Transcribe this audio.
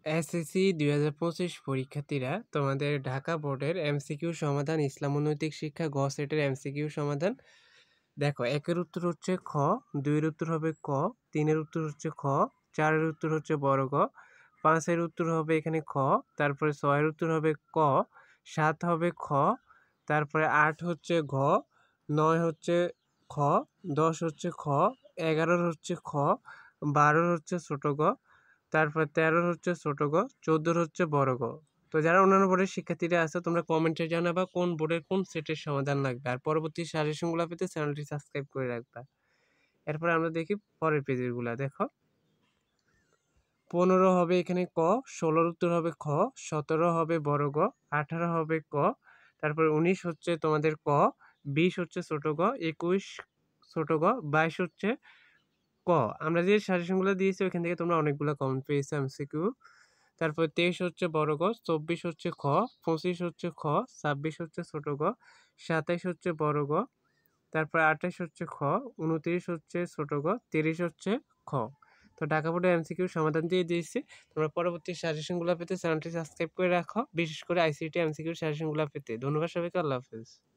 SSC ২০২৫ পরীক্ষার্থীরা তোমাদের ঢাকা বোর্ডের এমসিকিউ সমাধান ইসলাম ও নৈতিক শিক্ষা গ সেটের এমসিকিউ সমাধান দেখো। ১ এর উত্তর হচ্ছে খ, ২ এর উত্তর হবে ক, ৩ এর উত্তর হচ্ছে খ, ৪ এর উত্তর হচ্ছে বড় গ, ৫ এর উত্তর হবে এখানে খ, তারপরে ৬ এর উত্তর হবে ক, ৭ হবে খ, তারপরে ৮ হচ্ছে ঘ, ৯ হচ্ছে খ, ১০ হচ্ছে খ, ১১ হচ্ছে খ, ১২ হচ্ছে ছোট গ, তারপর ১৩ হচ্ছে ছোট গ, ১৪ হচ্ছে বড় গ। তো যারা অন্যান্য বোর্ডের শিক্ষার্থীরা আছে তোমরা কমেন্টে জানাবা কোন বোর্ডের কোন সেটের সমাধান লাগবে। আর পরবর্তী সাজেশনগুলো পেতে চ্যানেলটি সাবস্ক্রাইব করে রাখবা। এরপর আমরা দেখি পরের পেজেরগুলা। দেখো ১৫ হবে এখানে ক, ১৬ উত্তর হবে খ, ১৭ হবে বড় গ, ১৮ হবে ক, তারপর ১৯ হচ্ছে তোমাদের ক, ২০ হচ্ছে ছোট গ, ২১ ছোট গ, ২২ হচ্ছে ক। আমরা যে সাজেশনগুলো দিয়েছি ওইখান থেকে তোমরা অনেকগুলো কমেন্ট পেয়েছো এমসিকিউ। তারপর ২৩ হচ্ছে বড় গ, ২৪ হচ্ছে খ, ২৫ হচ্ছে খ, ২৬ হচ্ছে ছোট গ, ২৭ হচ্ছে বড় গ, তারপর ২৮ হচ্ছে খ, ২৯ হচ্ছে ছোট গ, ৩০ হচ্ছে খ। তো ঢাকা বোর্ডের এমসিকিউ সমাধান দিয়ে দিয়েছি। তোমরা পরবর্তী সাজেশনগুলো পেতে চ্যানেলটি সাবস্ক্রাইব করে রাখো, বিশেষ করে আইসিটি এমসিকিউ সাজেশনগুলো পেতে। ধন্যবাদ সবাইকে, আল্লাহ হাফেজ।